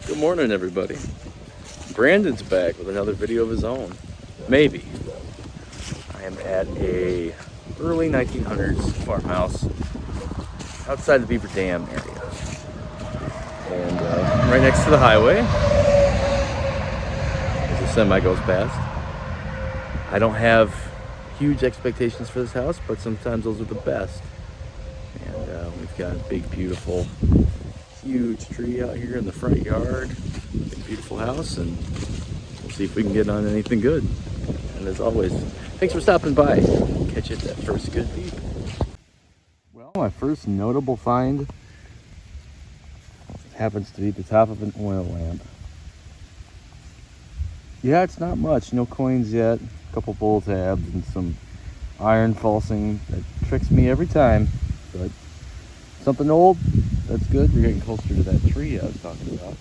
Good morning, everybody. Brandon's back with another video of his own. Maybe. I am at a early 1900s farmhouse outside the Beaver Dam area. And I'm right next to the highway as the semi goes past. I don't have huge expectations for this house, but sometimes those are the best. And we've got a big, beautiful, huge tree out here in the front yard. Big, beautiful house, and we'll see if we can get on anything good. And as always, thanks for stopping by. Catch you at that first good beep. Well, my first notable find happens to be the top of an oil lamp. Yeah, it's not much, no coins yet, a couple bull tabs and some iron falsing that tricks me every time, but something old, that's good. We're getting closer to that tree I was talking about.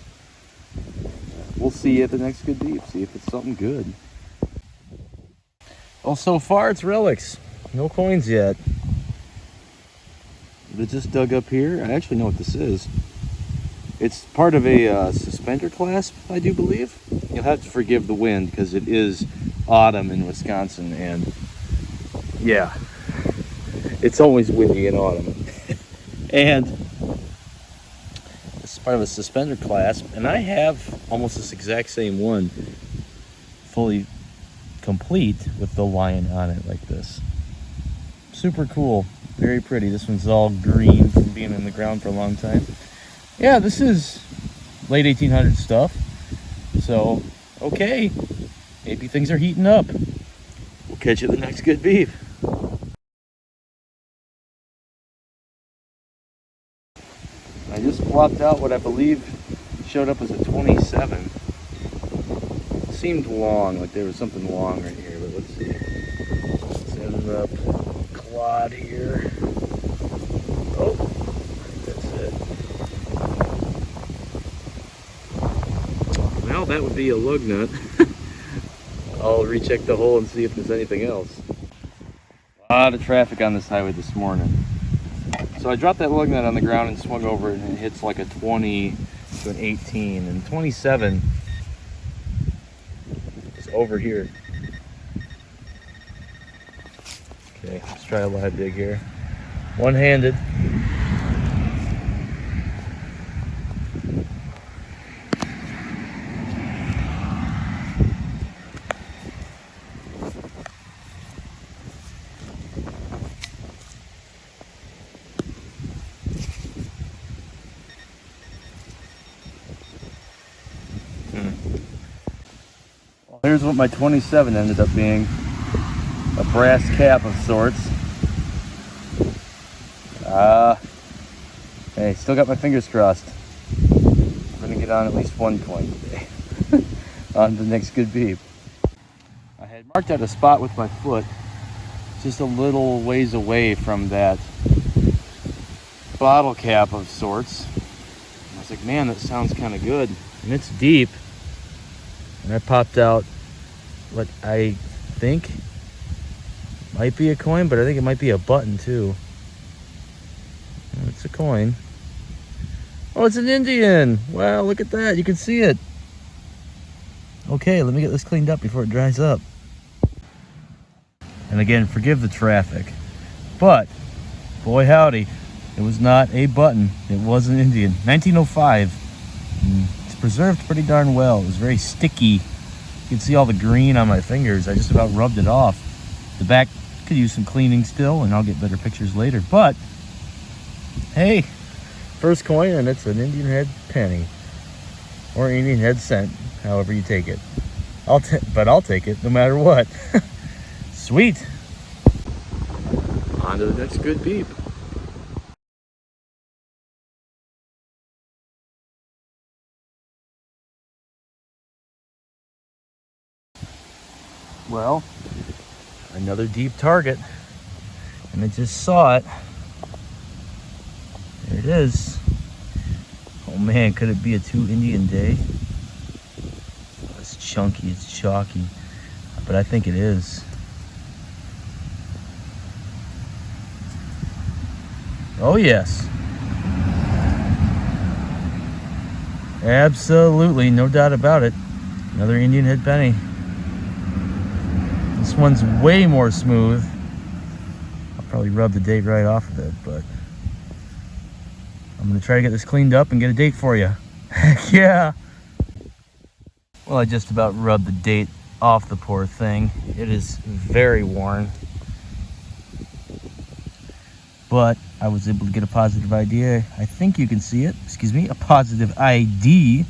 We'll see at the next good beep, see if it's something good. Well, so far it's relics, no coins yet. They just dug up here. I actually know what this is. It's part of a suspender clasp, I do believe. You'll have to forgive the wind because it is autumn in Wisconsin, and yeah, it's always windy in autumn. And this is part of a suspender clasp, and I have almost this exact same one, fully complete with the lion on it like this. Super cool, very pretty. This one's all green from being in the ground for a long time. Yeah, this is late 1800s stuff. So, okay, maybe things are heating up. We'll catch you at the next good beep. I just plopped out what I believe showed up as a 27. It seemed long, like there was something long right here, but let's see. Let's end the clod here. Oh, that's it. Well, that would be a lug nut. I'll recheck the hole and see if there's anything else. A lot of traffic on this highway this morning. So I dropped that lug nut on the ground and swung over it, and it hits like a 20 to an 18, and 27 is over here. Okay, let's try a live dig here. One-handed. Well, here's what my 27 ended up being. A brass cap of sorts. Hey, still got my fingers crossed. I'm gonna get on at least one coin today. On the next good beep. I had marked out a spot with my foot just a little ways away from that bottle cap of sorts. I was like, man, that sounds kind of good. And it's deep. And I popped out what I think might be a coin, but I think it might be a button too. It's a coin. Oh, it's an Indian. Wow, look at that. You can see it. Okay, let me get this cleaned up before it dries up. And again, forgive the traffic. But, boy howdy, it was not a button. It was an Indian. 1905. It's preserved pretty darn well. It was very sticky. You can see all the green on my fingers. I just about rubbed it off. The back could use some cleaning still, and I'll get better pictures later. But, hey, first coin, and it's an Indian head penny. Or Indian head cent, however you take it. But I'll take it no matter what. Sweet. On to the next good beep. Well, another deep target, and I just saw it. There it is. Oh man, could it be a 2 Indian day? It's chunky, it's chalky, but I think it is. Oh yes. Absolutely, no doubt about it. Another Indian head penny. This one's way more smooth. I'll probably rub the date right off of it, but I'm gonna try to get this cleaned up and get a date for you. Heck yeah! Well, I just about rubbed the date off the poor thing. It is very worn. But I was able to get a positive idea. I think you can see it. Excuse me, a positive ID.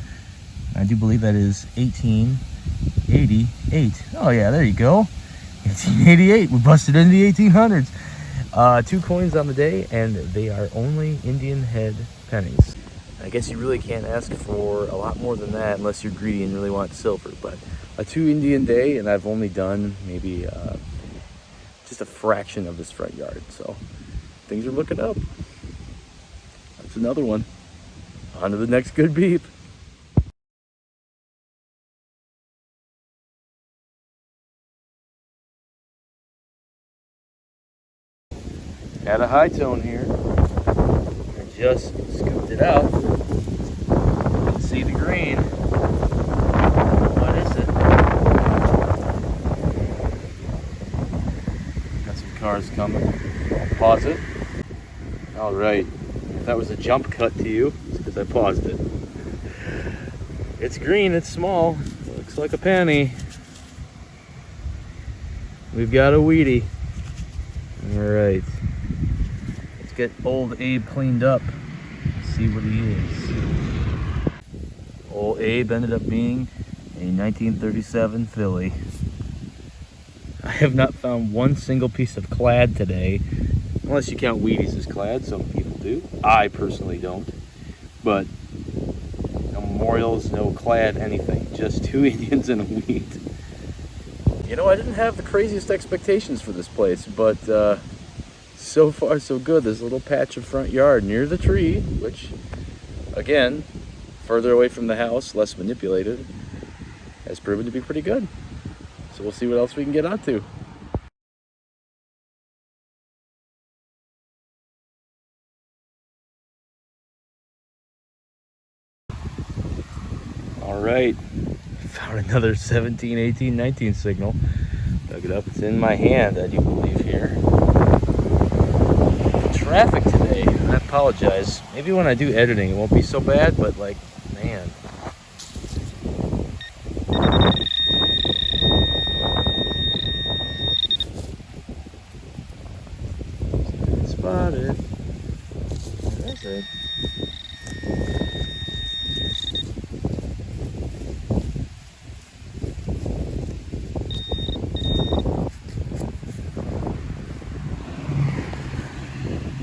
I do believe that is 1888. Oh yeah, there you go. 1888. We busted into the 1800s. 2 coins on the day, and they are only Indian head pennies. I guess you really can't ask for a lot more than that unless you're greedy and really want silver. But a 2 Indian day, and I've only done maybe just a fraction of this front yard. So things are looking up. That's another one. On to the next good beep. Had a high tone here. I just scooped it out. You can see the green. What is it? Got some cars coming. I'll pause it. All right. If that was a jump cut to you, it's because I paused it. It's green, it's small. Looks like a penny. We've got a Wheatie. All right. Let's get old Abe cleaned up. See what he is. Old Abe ended up being a 1937 filly. I have not found one single piece of clad today, unless you count Wheaties as clad. Some people do. I personally don't. But no memorials, no clad, anything. Just 2 Indians and a wheat. You know, I didn't have the craziest expectations for this place, but so far so good. This little patch of front yard near the tree, which, again, further away from the house, less manipulated, has proven to be pretty good. So we'll see what else we can get onto. All right, found another 17, 18, 19 signal. Dug it up, it's in my hand, I do believe here. Traffic today, I apologize. Maybe when I do editing it won't be so bad, but like, man. Spotted. That's it.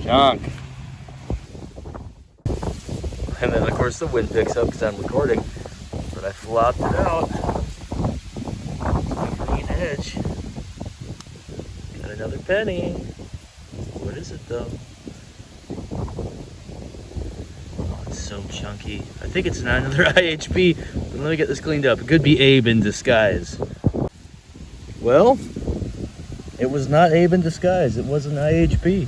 Junk. And then of course the wind picks up because I'm recording, but I flopped it out. Green edge. Got another penny. What is it though? Oh, it's so chunky. I think it's not another IHP, but let me get this cleaned up. It could be Abe in disguise. Well, it was not Abe in disguise. It was an IHP.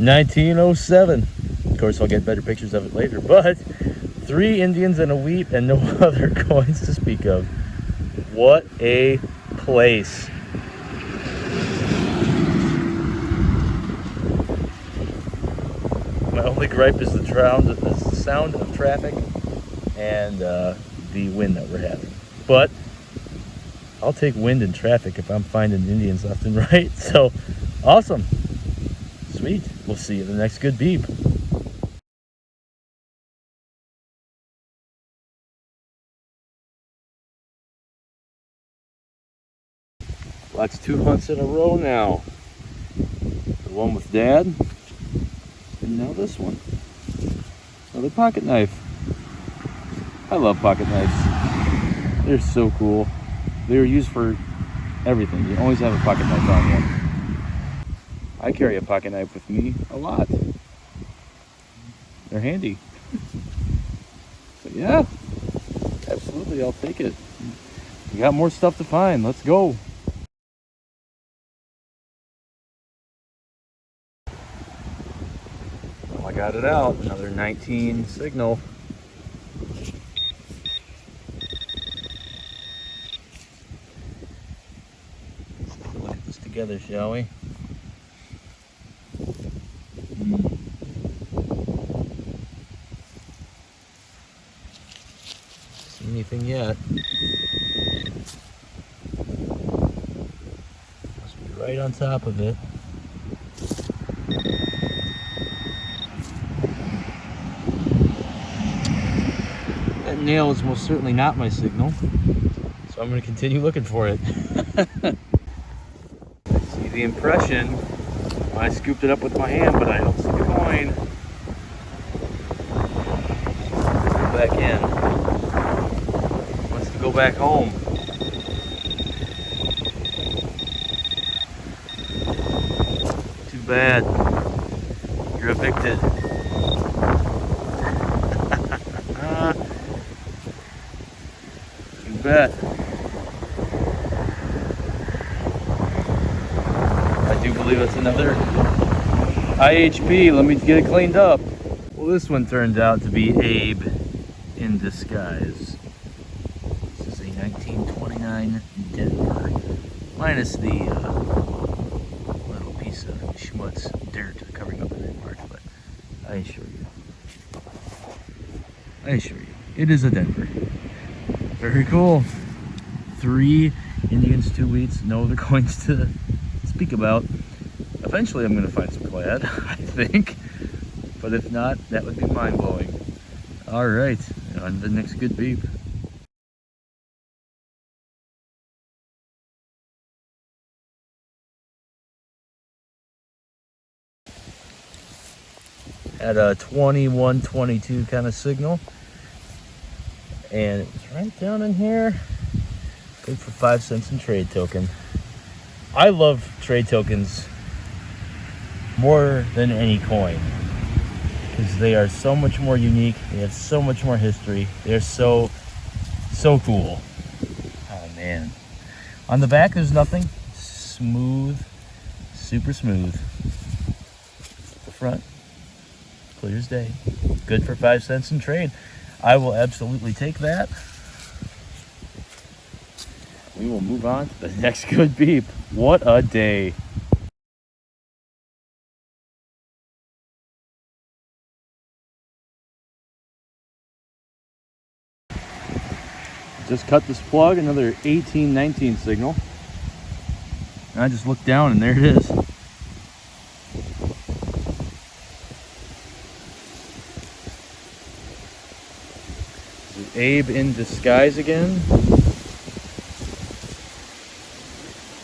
1907. Of course, I'll get better pictures of it later, but 3 Indians and a wheat and no other coins to speak of. What a place. My only gripe is the sound of traffic and the wind that we're having. But I'll take wind and traffic if I'm finding Indians left and right. So awesome. Sweet. We'll see you in the next good beep. Well, that's 2 hunts in a row now. The one with Dad, and now this one. Another pocket knife. I love pocket knives. They're so cool. They're used for everything. You always have a pocket knife on you. I carry a pocket knife with me a lot. They're handy. So yeah, absolutely, I'll take it. We got more stuff to find. Let's go. Well, I got it out. Another 19 signal. together, shall we? See anything yet? Must be right on top of it. That nail is most certainly not my signal, so I'm going to continue looking for it. I see the impression. I scooped it up with my hand, but I don't see the coin. Go back in. Wants to go back home. Too bad. You're evicted. You bet. I do believe it's another IHP. Let me get it cleaned up. Well, this one turned out to be Abe in disguise. This is a 1929 Denver, minus the little piece of schmutz dirt covering up the mark, but I assure you, it is a Denver. Very cool. 3 Indians, 2 wheats, no other coins to speak about. Eventually I'm going to find some clad, I think. But if not, that would be mind-blowing. Alright, on to the next good beep. At a 21-22 kind of signal. And it's right down in here. Good for 5 cents in trade token. I love trade tokens more than any coin because they are so much more unique. They have so much more history. They're so cool. Oh man. On the back there's nothing. Smooth, super smooth. The front, clear as day. Good for 5 cents in trade. I will absolutely take that. We will move on to the next good beep. What a day. Just cut this plug, another 18-19 signal. And I just looked down and there it is. This is Abe in disguise again.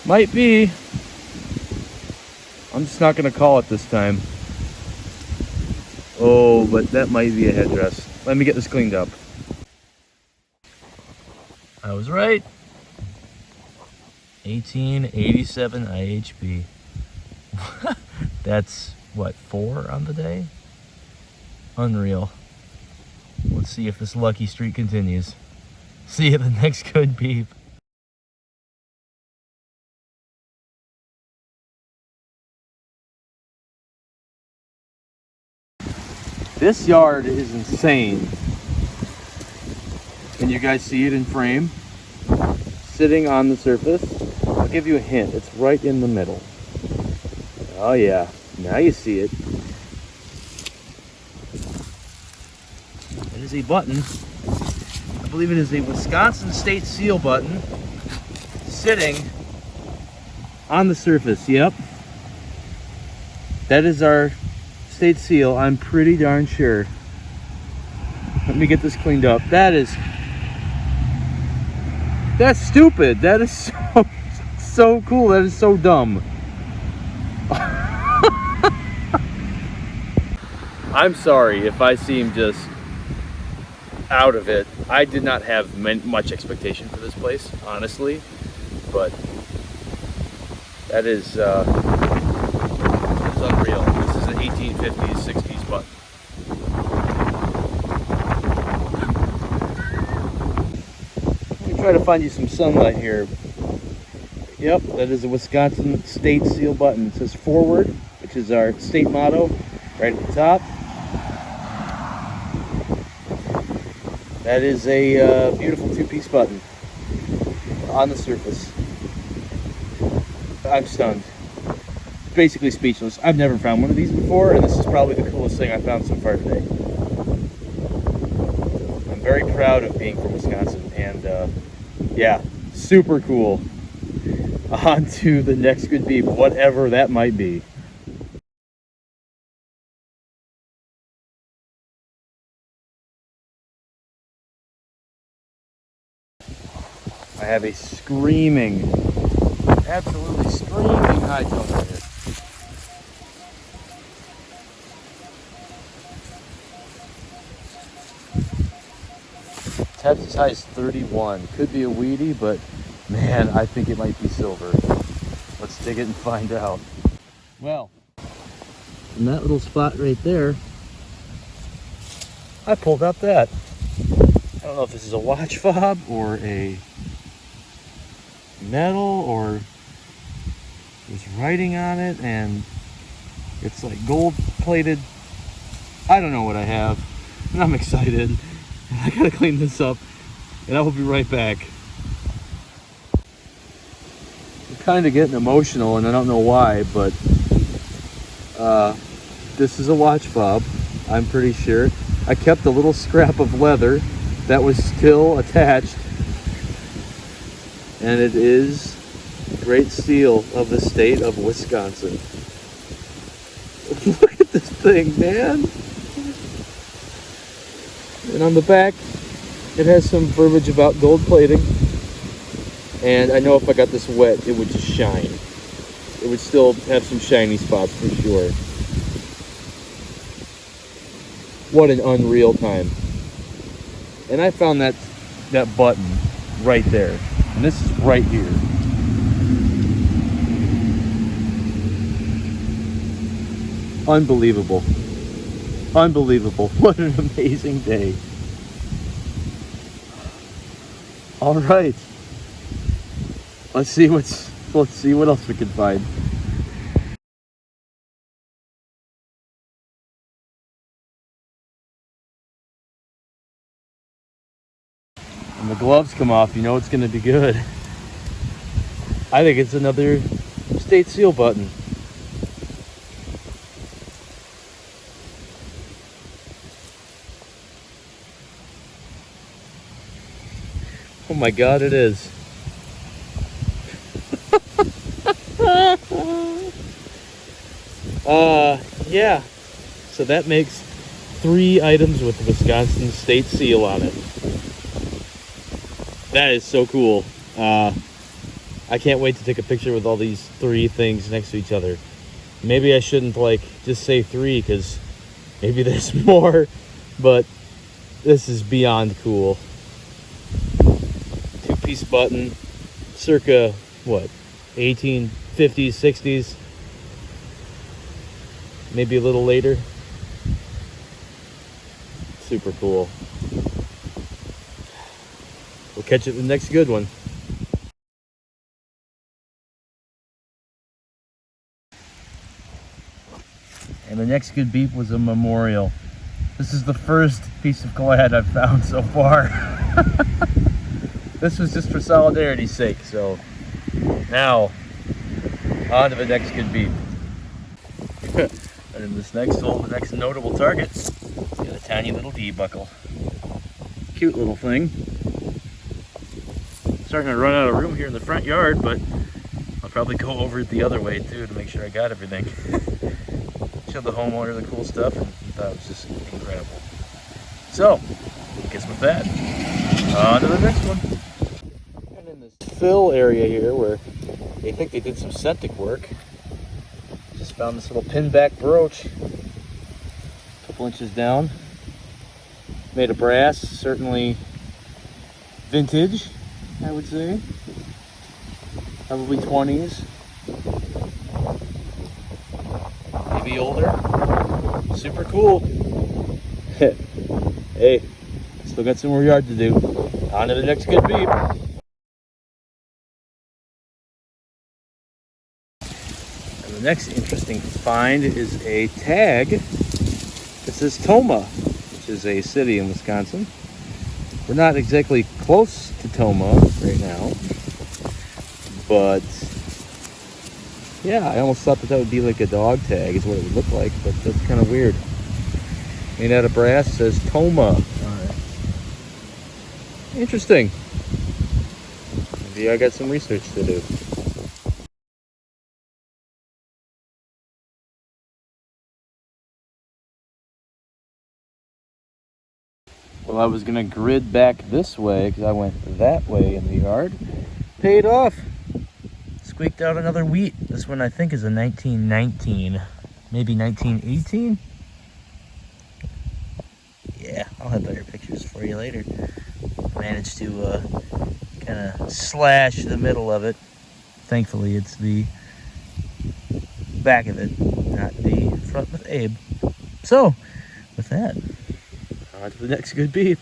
Might be. I'm just not going to call it this time. Oh, but that might be a headdress. Let me get this cleaned up. I was right. 1887 IHP. That's what, 4 on the day? Unreal. Let's see if this lucky streak continues. See you at the next good beep. This yard is insane. Can you guys see it in frame? Sitting on the surface. I'll give you a hint. It's right in the middle. Oh yeah, now you see it. It is a button. I believe it is a Wisconsin state seal button sitting on the surface. Yep. That is our state seal, I'm pretty darn sure. Let me get this cleaned up. That's stupid. That is so cool. That is so dumb. I'm sorry if I seem just out of it. I did not have much expectation for this place, honestly, but that is unreal. This is an 1850s, 60s button. Let me try to find you some sunlight here. Yep, that is a Wisconsin state seal button. It says forward, which is our state motto, right at the top. That is a beautiful 2-piece button on the surface. I'm stunned. Basically speechless. I've never found one of these before, and this is probably the coolest thing I've found so far today. I'm very proud of being from Wisconsin, and yeah, super cool. On to the next good beep, whatever that might be. I have a screaming, absolutely screaming high tone right here. Temps as high as 31. Could be a weedy, but man, I think it might be silver. Let's dig it and find out. Well, in that little spot right there, I pulled out that. I don't know if this is a watch fob or a metal, or there's writing on it and it's like gold plated. I don't know what I have, and I'm excited. I gotta clean this up, and I will be right back. I'm kind of getting emotional, and I don't know why, but this is a watch fob, I'm pretty sure. I kept a little scrap of leather that was still attached, and it is great steel of the state of Wisconsin. Look at this thing, man. And on the back, it has some verbiage about gold plating. And I know if I got this wet, it would just shine. It would still have some shiny spots for sure. What an unreal time. And I found that button right there. And this is right here. Unbelievable. Unbelievable. What an amazing day. All right. Let's see what else we can find. When the gloves come off, you know it's going to be good. I think it's another state seal button. Oh my God, it is. Yeah. So that makes 3 items with the Wisconsin state seal on it. That is so cool. I can't wait to take a picture with all these 3 things next to each other. Maybe I shouldn't just say 3, because maybe there's more, but this is beyond cool. 2-piece button, circa what, 1850s, 60s, maybe a little later. Super cool. We'll catch you in the next good one. And the next good beep was a memorial. This is the first piece of collab I've found so far. This was just for solidarity's sake, so now on to the next good beep. And in this next hole, the next notable target, got a tiny little D buckle. Cute little thing. Starting to run out of room here in the front yard, but I'll probably go over it the other way too to make sure I got everything. Showed the homeowner the cool stuff, and he thought it was just incredible. So, I guess with that, on to the next one. And in this fill area here where they think they did some septic work, just found this little pinback brooch, a couple inches down, made of brass, certainly vintage, I would say, probably 20s, maybe older. Super cool. Hey, still got some more yard to do. On to the next good beep. And the next interesting find is a tag that says Tomah, which is a city in Wisconsin. We're not exactly close to Tomah right now, but Yeah, I almost thought that that would be like a dog tag is what it would look like, but that's kind of weird. Made out of brass, says Toma. Interesting. Maybe I got some research to do. Well, I was gonna grid back this way because I went that way in the yard. Paid off. Squeaked out another wheat. This one I think is a 1919, maybe 1918. Yeah, I'll have better pictures for you later. Managed to kind of slash the middle of it. Thankfully, it's the back of it, not the front with Abe. So, with that, on to the next good beep.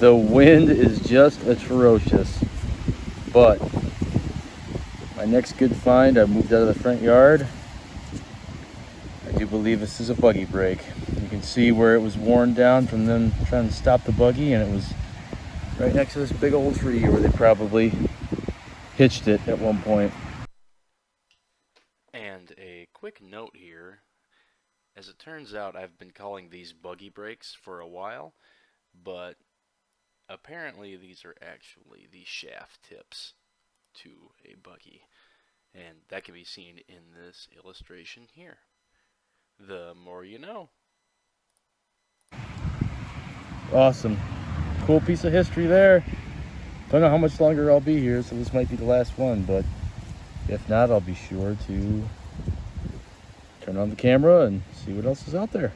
The wind is just atrocious, but my next good find, I moved out of the front yard. I do believe this is a buggy brake. You can see where it was worn down from them trying to stop the buggy, and it was right next to this big old tree where they probably hitched it at one point. And a quick note here, as it turns out, I've been calling these buggy brakes for a while, but apparently these are actually the shaft tips to a buggy, and that can be seen in this illustration here. The more you know. Awesome. Cool piece of history there. Don't know how much longer I'll be here, so this might be the last one, but if not, I'll be sure to turn on the camera and see what else is out there.